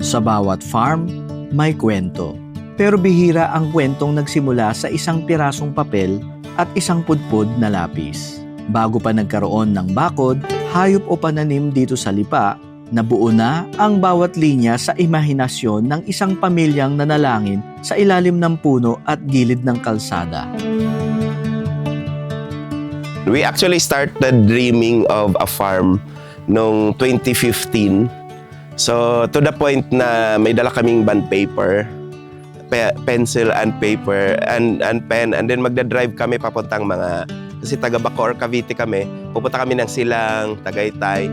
Sa bawat farm, may kwento. Pero bihira ang kwentong nagsimula sa isang pirasong papel at isang pudpud na lapis. Bago pa nagkaroon ng bakod, hayop o pananim dito sa Lipa, nabuo na ang bawat linya sa imahinasyon ng isang pamilyang nanalangin sa ilalim ng puno at gilid ng kalsada. We actually started dreaming of a farm noong 2015. So to the point na may dala kaming bond paper, pencil and paper and pen, and then magdadrive kami papuntang mga, kasi taga Bacoor, Cavite kami, pupunta kami ng Silang, Tagaytay.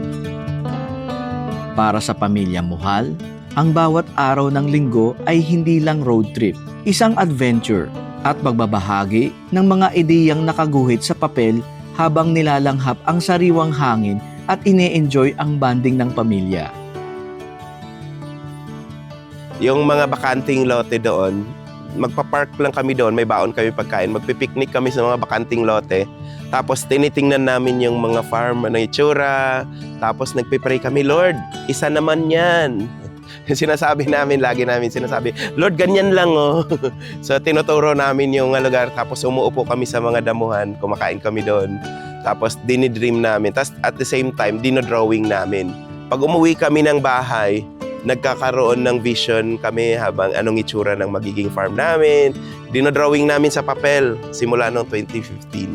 Para sa pamilya Mohal, ang bawat araw ng linggo ay hindi lang road trip, isang adventure at pagbabahagi ng mga ideyang nakaguhit sa papel habang nilalanghap ang sariwang hangin at ine-enjoy ang bonding ng pamilya. Yung mga bakanting lote doon, magpa-park lang kami doon, may baon kami pagkain, magpipiknik kami sa mga bakanting lote, tapos tinitingnan namin yung mga farm na itsura, tapos nagpipray kami, Lord, isa naman yan. Sinasabi namin, lagi namin sinasabi, Lord, ganyan lang oh. So tinuturo namin yung lugar, tapos umuupo kami sa mga damuhan, kumakain kami doon. Tapos dinidream namin, tapos at the same time, dinodrawing namin. Pag umuwi kami ng bahay, nagkakaroon ng vision kami habang anong itsura ng magiging farm namin. Dinodrawing namin sa papel simula noong 2015.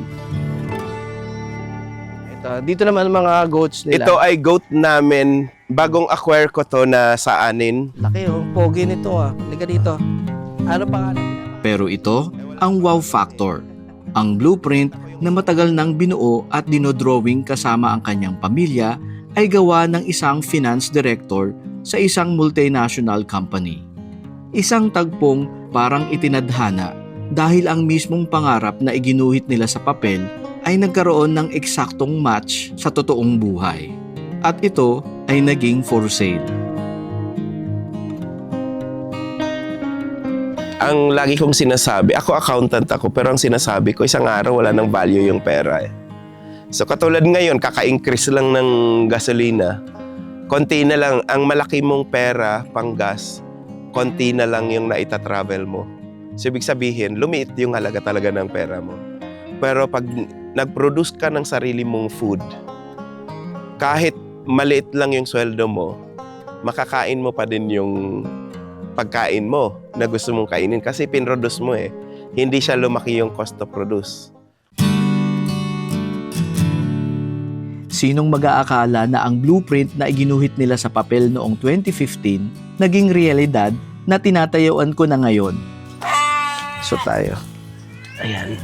Dito naman mga goats nila. Ito ay goat namin. Bagong acquire ko to na sa anin. Laki oh, pogi nito ah. Liga dito. Ano pangalan? Pero ito ang wow factor, ang blueprint na matagal nang binuo at dinodrawing kasama ang kanyang pamilya ay gawa ng isang finance director sa isang multinational company. Isang tagpong parang itinadhana dahil ang mismong pangarap na iginuhit nila sa papel ay nagkaroon ng eksaktong match sa totoong buhay. At ito ay naging for sale. Ang lagi kong sinasabi, ako accountant ako, pero ang sinasabi ko, isang araw wala nang value yung pera eh. So katulad ngayon, kaka-increase lang ng gasolina, konti na lang, ang malaki mong pera, pang gas, konti na lang yung naita-travel mo. So ibig sabihin, lumiit yung halaga talaga ng pera mo. Pero pag nag-produce ka ng sarili mong food, kahit maliit lang yung sweldo mo, makakain mo pa din yung pagkain mo na gusto mong kainin kasi pinroduce mo eh. Hindi siya lumaki yung cost to produce. Sinong mag-aakala na ang blueprint na iginuhit nila sa papel noong 2015 naging realidad na tinatayuan ko na ngayon? So tayo. Ayan.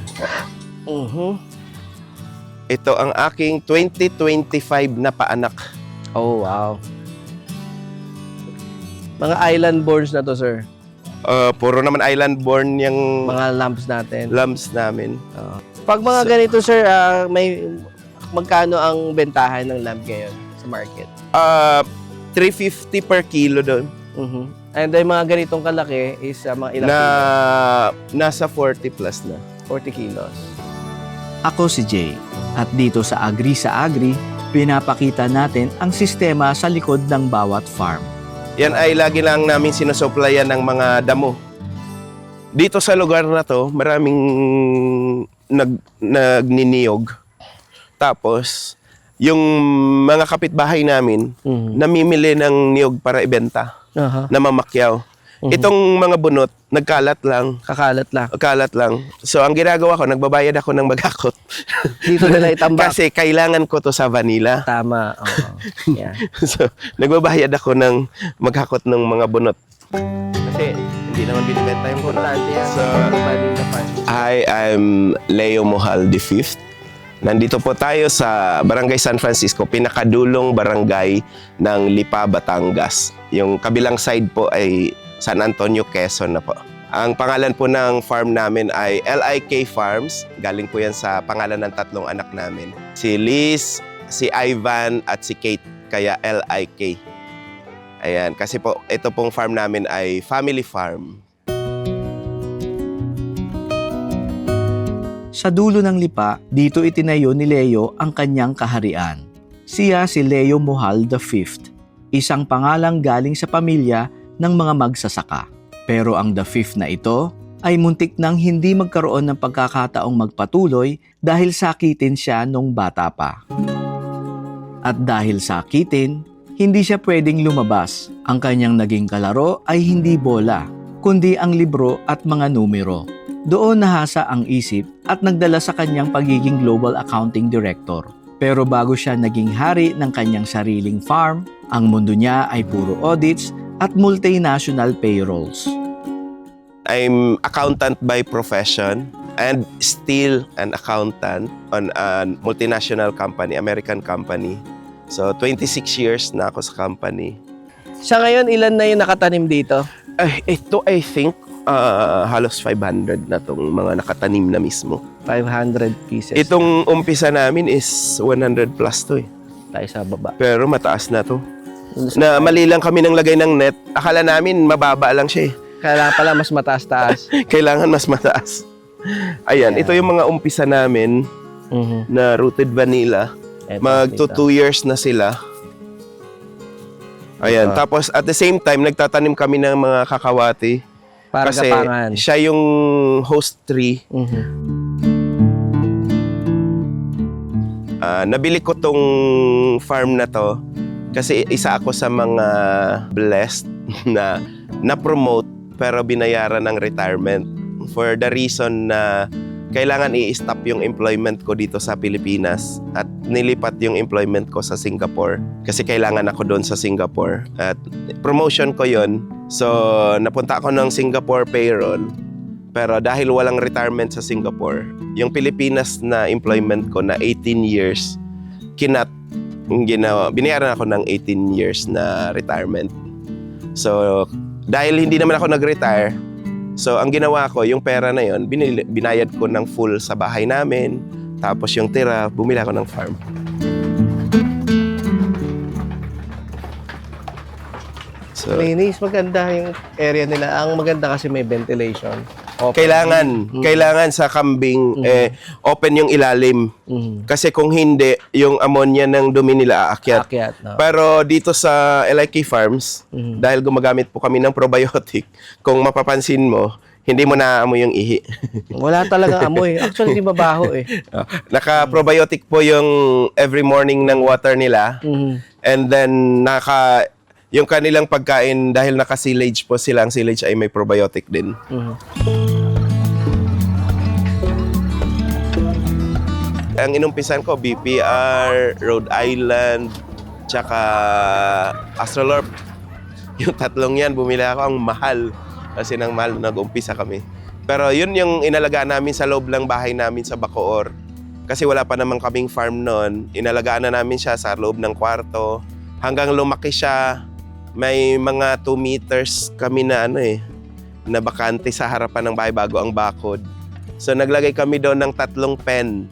Ito ang aking 2025 na paanak. Oh, wow. Mga island borns na to, sir. Puro naman island born yung Mga lambs natin. lambs namin. Pag mga ganito, sir, may magkano ang bentahan ng lamb ngayon sa market? 350 per kilo doon. And yung mga ganitong kalaki is mga ilang Na kilos? nasa 40 plus na. 40 kilos. Ako si Jay at dito sa Agri sa Agri, pinapakita natin ang sistema sa likod ng bawat farm. Yan ay lagi lang namin sinusuplayan ng mga damo. Dito sa lugar na to, maraming nagniniyog. Tapos, yung mga kapitbahay namin, namimili ng niyog para ibenta, na mamakyaw. Itong mga bunot, nagkalat lang. Kakalat lang. Kalat lang. So, ang ginagawa ko, nagbabayad ako ng maghakot. Dito nila itambak. Kasi kailangan ko to sa vanilla. Tama. Oo. Yeah. So, nagbabayad ako ng maghakot ng mga bunot. Kasi, hindi naman binibenta yung bunot. So, I am Leo Mohal V. Nandito po tayo sa Barangay San Francisco, pinakadulong barangay ng Lipa, Batangas. Yung kabilang side po ay San Antonio, Quezon na po. Ang pangalan po ng farm namin ay LIK Farms. Galing po yan sa pangalan ng tatlong anak namin. Si Liz, si Ivan, at si Kate. Kaya LIK. Ayan, kasi po ito pong farm namin ay family farm. Sa dulo ng Lipa, dito itinayo ni Leo ang kanyang kaharian. Siya si Leo Mohal V, isang pangalang galing sa pamilya ng mga magsasaka. Pero ang the fifth na ito ay muntik nang hindi magkaroon ng pagkakataong magpatuloy dahil sakitin siya nung bata pa. At dahil sakitin, hindi siya pwedeng lumabas. Ang kanyang naging kalaro ay hindi bola, kundi ang libro at mga numero. Doon nahasa ang isip at nagdala sa kanyang pagiging Global Accounting Director. Pero bago siya naging hari ng kanyang sariling farm, ang mundo niya ay puro audits at multinational payrolls. I'm accountant by profession and still an accountant on a multinational company, American company. So 26 years na ako sa company. Sa ngayon, ilan na yung nakatanim dito? Ito I think halos 500 na tong mga nakatanim na mismo. 500 pieces. Itong umpisa namin is 100 plus to eh. Tayo sa baba. Pero mataas na to. Na mali lang kami ng lagay ng net. Akala namin mababa lang siya eh. Kailangan pala mas mataas-taas. Kailangan mas mataas. Ayan, ito yung mga umpisa namin na rooted vanilla. Magto 2 years na sila. Ayan, tapos at the same time, nagtatanim kami ng mga kakawati. Para kasi gapangan. siya yung host tree. Nabili ko tong farm na to kasi isa ako sa mga blessed na promote pero binayaran ng retirement for the reason na kailangan i-stop yung employment ko dito sa Pilipinas at nilipat yung employment ko sa Singapore kasi kailangan ako doon sa Singapore at promotion ko yon. So napunta ako ng Singapore payroll pero dahil walang retirement sa Singapore, yung Pilipinas na employment ko na 18 years binayaran ako ng 18 years na retirement. So dahil hindi naman ako nag-retire, so ang ginawa ko, yung pera na yon, binayad ko ng full sa bahay namin, tapos yung tira, bumili ako ng farm. So, Linis, maganda yung area nila. Ang maganda kasi may ventilation. Open. kailangan sa kambing open yung ilalim. Kasi kung hindi, yung ammonia ng dumi nila aakyat. Akyat, no? Pero dito sa LIK Farms, dahil gumagamit po kami ng probiotic, kung mapapansin mo, hindi mo naaamoy yung ihi. Wala talagang amoy. Actually, di mabaho eh. Naka-probiotic po yung every morning ng water nila. And then, yung kanilang pagkain, dahil naka-silage po sila, ang silage ay may probiotic din. Ang inumpisan ko, BPR, Rhode Island, tsaka Astrolorp. Yung tatlong yan, bumili ako ang mahal. Kasi nang mahal, nag-umpisa kami. Pero yun yung inalagaan namin sa loob ng bahay namin sa Bacoor. Kasi wala pa naman kaming farm noon. Inalagaan na namin siya sa loob ng kwarto. Hanggang lumaki siya, may mga 2 meters kami na na bakante sa harapan ng bahay bago ang bakod. So naglagay kami doon ng 3 pen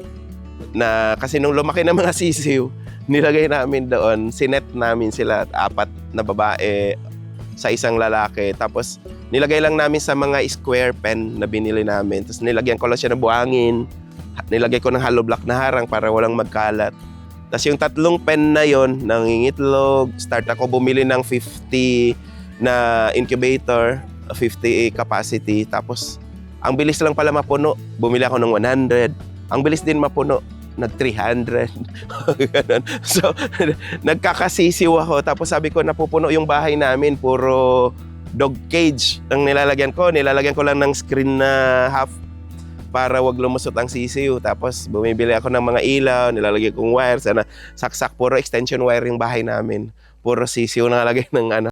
na kasi nung lumaki ng mga sisiw, nilagay namin doon, sinet namin sila 4 na babae sa isang lalaki. Tapos nilagay lang namin sa mga square pen na binili namin. Tapos nilagyan ko lang siya ng buhangin. Nilagay ko ng hollow block na harang para walang magkalat. Tapos yung 3 pen na yon, nangingitlog, start ako bumili ng 50 na incubator, 50 capacity. Tapos ang bilis lang pala mapuno, bumili ako ng 100. Ang bilis din mapuno, nag-300. So, nagkakasisiw ako. Tapos sabi ko, napupuno yung bahay namin, puro dog cage ang nilalagyan ko. Nilalagyan ko lang ng screen na half para wag lumusot ang sisiw. Tapos bumibili ako ng mga ilaw, nilalagay kong wire, sana saksak, puro extension wire yung bahay namin. Puro sisiw na nalagay ng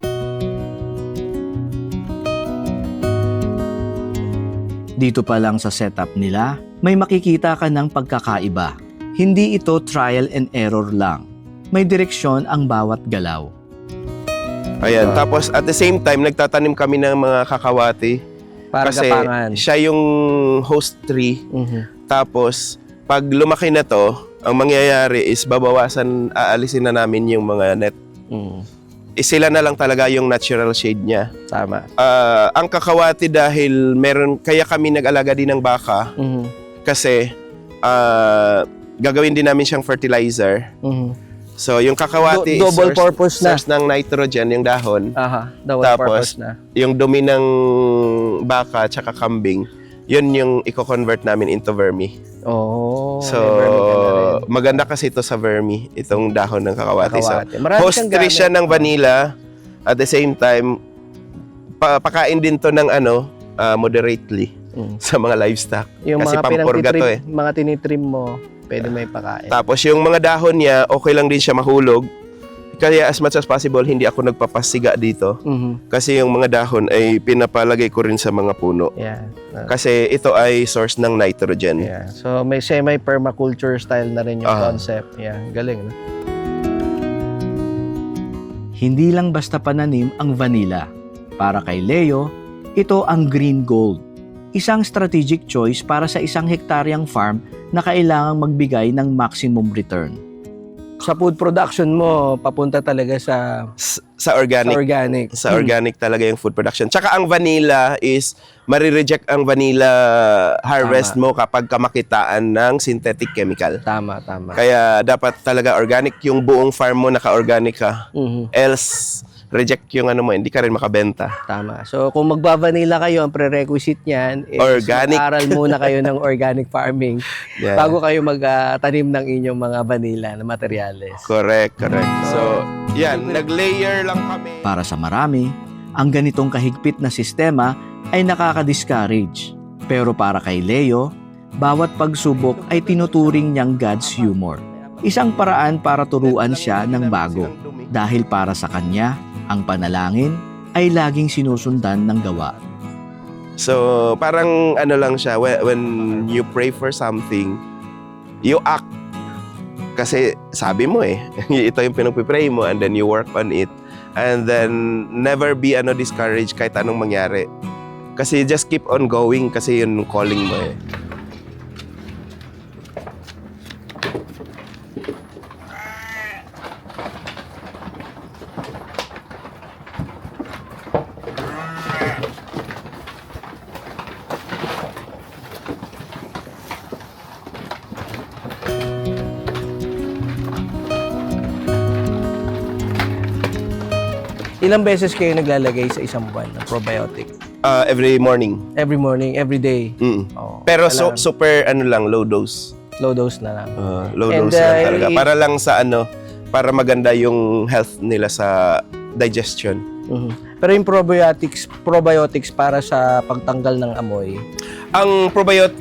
Dito pa lang sa setup nila, may makikita ka ng pagkakaiba. Hindi ito trial and error lang. May direksyon ang bawat galaw. Ayan, tapos at the same time, nagtatanim kami ng mga kakawati. Para kasi gapangan. siya yung host tree. Tapos, pag lumaki na to, ang mangyayari is aalisin na namin yung mga net. Sila na lang talaga yung natural shade niya. Tama. Ang kakawati dahil kaya kami nag-alaga din ng baka kasi gagawin din namin siyang fertilizer. So, yung kakawati, Double purpose na. source ng nitrogen, yung dahon. Aha, double Tapos, purpose na. Yung dumi ng baka tsaka kambing, yun yung i-convert namin into vermi. Oh, So, may vermi ka na rin. maganda kasi ito sa vermi, itong dahon ng kakawati. Kakawati. So, Marami host siyang tree siya gamit. ng vanilla. At the same time, pakain din to ng moderately sa mga livestock. Yung Kasi mga pampurga to eh. mga tinitrim mo, pwede may pakain. Tapos yung mga dahon niya, okay lang din siya mahulog. Kaya as much as possible, hindi ako nagpapasiga dito. Mhm. Kasi yung mga dahon ay pinapalagay ko rin sa mga puno. Yeah. Kasi ito ay source ng nitrogen. Yeah. So may semi-permaculture style na rin yung Ah. concept. Yeah, galing. No? Hindi lang basta pananim ang vanilla. Para kay Leo, ito ang green gold. Isang strategic choice para sa isang hektaryang farm na kailangang magbigay ng maximum return. Sa food production mo, papunta talaga sa Sa organic. organic. Sa organic talaga yung food production. Tsaka ang vanilla is, marireject ang vanilla harvest mo kapag kamakitaan ng synthetic chemical. Tama, tama. Kaya dapat talaga organic yung buong farm mo, naka-organic ka. Mhm. Else, reject yung mo, hindi ka rin makabenta. Tama. So kung magba-vanilla kayo, ang prerequisite niyan is Organic. mag-aral muna kayo ng organic farming Yeah. bago kayo magtanim ng inyong mga vanilla na materyales. Correct. So, yan, nag-layer lang kami. Para sa marami, ang ganitong kahigpit na sistema ay nakaka-discourage. Pero para kay Leo, bawat pagsubok ay tinuturing niyang God's humor. Isang paraan para turuan siya ng bago. Dahil para sa kanya, ang panalangin ay laging sinusundan ng gawa. So, parang lang siya, when you pray for something, you act. Kasi sabi mo ito yung pinagpipray mo and then you work on it. And then, never be discouraged kahit anong mangyari. Kasi just keep on going kasi yun yung calling mo Ilang beses kayo naglalagay sa isang buwan ng probiotic? Every morning. Every morning, every day? Mm. Oh, Pero kailangan super lang, low dose. low dose na lang. Low And, dose lang talaga. it- Para lang sa para maganda yung health nila sa digestion. Mhm. Pero yung probiotics para sa pagtanggal ng amoy. Ang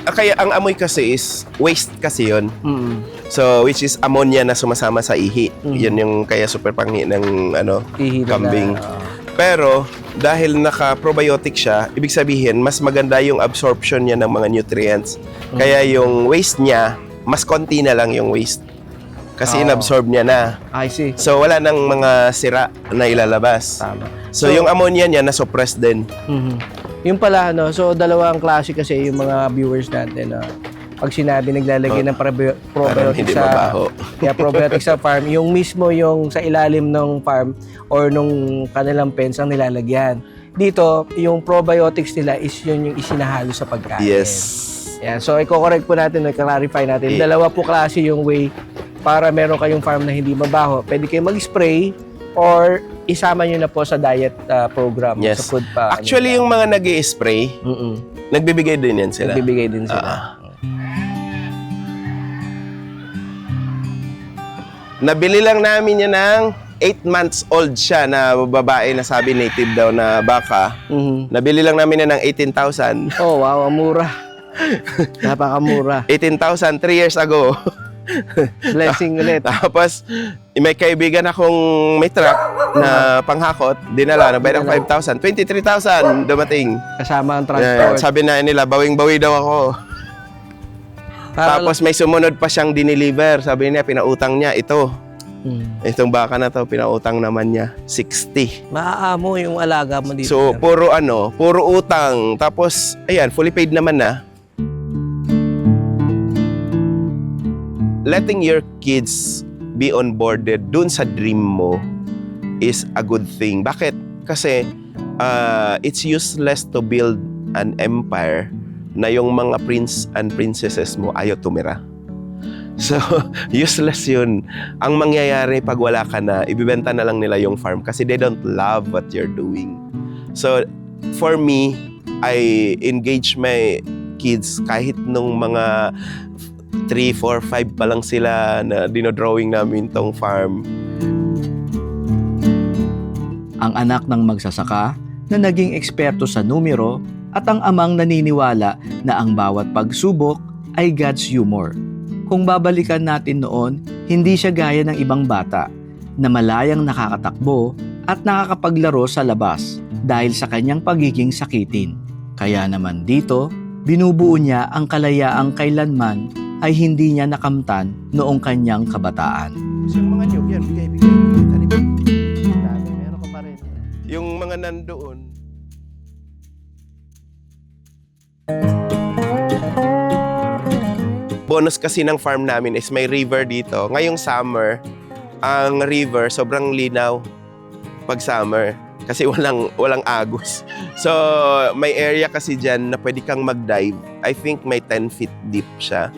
kaya ang amoy kasi is waste kasi yun. Mm. So, which is ammonia na sumasama sa ihi. Mhm. Yun yung kaya super panghi ng Ihilo kambing. na. Pero, dahil naka-probiotic siya, ibig sabihin, mas maganda yung absorption niya ng mga nutrients. Kaya yung waste niya, mas konti na lang yung waste. Kasi Oo. inabsorb niya na. I see. So, wala nang mga sira na ilalabas. Tama. So, yung ammonia niya, na-suppress din. Mhm. Yung pala, so dalawang klase kasi yung mga viewers natin. Pag sinabi naglalagay ng Para probiotic hindi sa mabaho. kaya probiotic sa farm, yung mismo yung sa ilalim ng farm or nung kanilang fence ang nilalagyan. Dito, yung probiotics nila is yun yung isinahalo sa pagkain. Yes. Yan. So, i-correct po natin, i-clarify natin. Dalawa po klase yung way para meron kayong farm na hindi mabaho. Pwede kayo mag-spray or isama nyo na po sa diet program. Yes. Sa food pa. Actually, yung mga nag-i-spray, nagbibigay din yan sila. nagbibigay din sila. Nabili lang namin yan ng 8 months old siya na babae na sabi native daw na baka. Mhm. Nabili lang namin yan ng 18,000. Oh, wow, ang mura. Napakamura. 18,000 3 years ago. Blessing ulit. Tapos, may kaibigan akong may truck na panghakot, dinala, nagbayad ng 5,000. 23,000 dumating. Kasama ang Yeah, transport. sabi na nila, bawing-bawi daw ako. Para Tapos may sumunod pa siyang diniliver. Sabi niya, pinautang niya ito. Itong baka na to, pinautang naman niya 60. maaamo yung alaga mo dito. So, puro utang. Tapos, ayan, fully paid naman na. Letting your kids be onboarded dun sa dream mo is a good thing. Bakit? Kasi it's useless to build an empire na yung mga prince and princesses mo ayaw tumira. So, useless yun. Ang mangyayari pag wala ka na, ibibenta na lang nila yung farm kasi they don't love what you're doing. So, for me, I engage my kids kahit nung mga 3, 4, 5 pa lang sila na dinodrawing namin tong farm. Ang anak ng magsasaka na naging eksperto sa numero at ang amang naniniwala na ang bawat pagsubok ay God's humor. Kung babalikan natin noon, hindi siya gaya ng ibang bata na malayang nakakatakbo at nakakapaglaro sa labas dahil sa kanyang pagiging sakitin. Kaya naman dito, binubuo niya ang kalayaang kailanman ay hindi niya nakamtan noong kanyang kabataan. Yung mga nyug yan, bigay. Meron ka pa rin. Yung mga nandoon. Bonus kasi ng farm namin is may river dito. Ngayong summer, ang river sobrang linaw pag summer kasi walang agos. So, may area kasi dyan na pwede kang mag-dive. I think may 10 feet deep siya.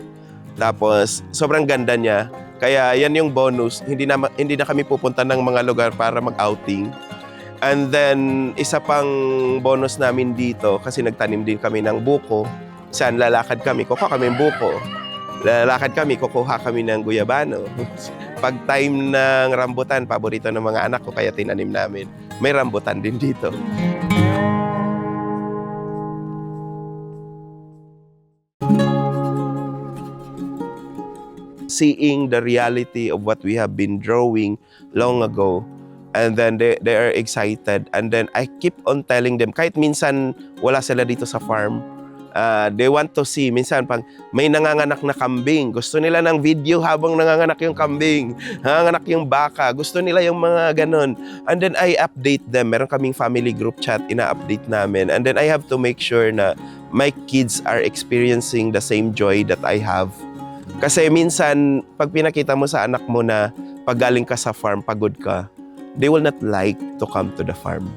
Tapos, sobrang ganda niya. Kaya yan yung bonus. Hindi na kami pupunta ng mga lugar para mag-outing. And then, isa pang bonus namin dito kasi nagtanim din kami ng buko. Saan lalakad kami, kukuha kami ng buko. Lalakad kami, kukuha kami ng guyabano. Pag time ng rambutan, paborito ng mga anak ko kaya tinanim namin. May rambutan din dito. Seeing the reality of what we have been drawing long ago, and then they are excited, and then I keep on telling them, kahit minsan wala sila dito sa farm, they want to see, minsan pag may nanganganak na kambing, gusto nila ng video habang nanganganak yung kambing, nanganganak yung baka, gusto nila yung mga ganon. And then I update them, meron kaming family group chat, ina-update namin, and then I have to make sure na my kids are experiencing the same joy that I have. Kasi minsan, pag pinakita mo sa anak mo na pag galing ka sa farm, pagod ka, they will not like to come to the farm.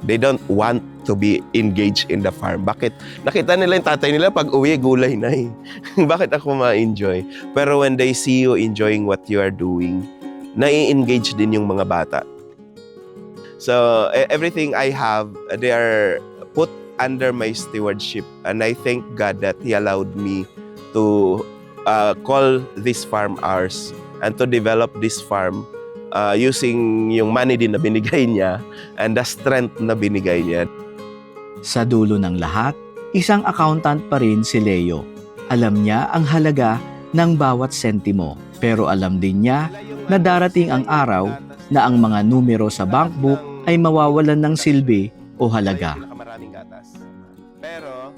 They don't want to be engaged in the farm. Bakit? Nakita nila yung tatay nila pag uwi, gulay na eh. Bakit ako ma-enjoy? Pero when they see you enjoying what you are doing, nai-engage din yung mga bata. So, everything I have, they are put under my stewardship. And I thank God that He allowed me to call this farm ours and to develop this farm using yung money din na binigay niya and the strength na binigay niya. Sa dulo ng lahat, isang accountant pa rin si Leo. Alam niya ang halaga ng bawat sentimo, pero alam din niya na darating ang araw na ang mga numero sa bankbook ay mawawalan ng silbi o halaga. Pero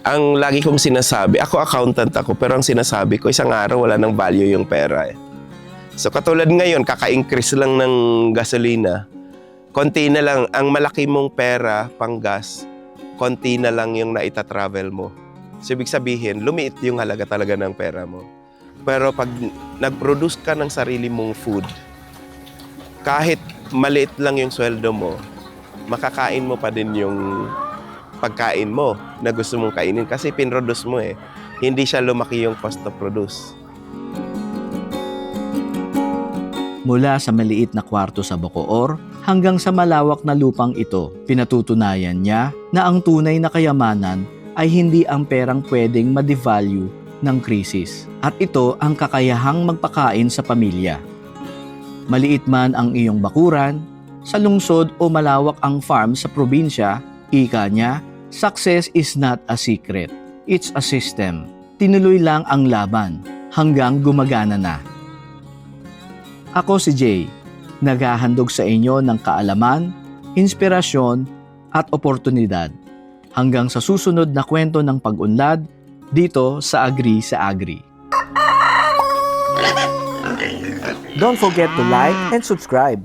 ang lagi kong sinasabi, ako accountant ako, pero ang sinasabi ko, isang araw wala nang value yung pera eh. So katulad ngayon, kaka-increase lang ng gasolina, konti na lang, ang malaki mong pera, pang gas, konti na lang yung naita-travel mo. So ibig sabihin, lumiit yung halaga talaga ng pera mo. Pero pag nag-produce ka ng sarili mong food, kahit maliit lang yung sweldo mo, makakain mo pa din yung pagkain mo na gusto mong kainin kasi pinroduce mo eh. Hindi siya lumaki yung cost to produce. Mula sa maliit na kwarto sa Bacoor hanggang sa malawak na lupang ito, pinatutunayan niya na ang tunay na kayamanan ay hindi ang perang pwedeng ma-devalue ng krisis. At ito ang kakayahang magpakain sa pamilya. Maliit man ang iyong bakuran, sa lungsod o malawak ang farm sa probinsya, ika niya, success is not a secret. It's a system. Tinuloy lang ang laban hanggang gumagana na. Ako si Jay, naghahandog sa inyo ng kaalaman, inspirasyon at oportunidad. Hanggang sa susunod na kwento ng pag-unlad dito sa Agri sa Agri. Don't forget to like and subscribe.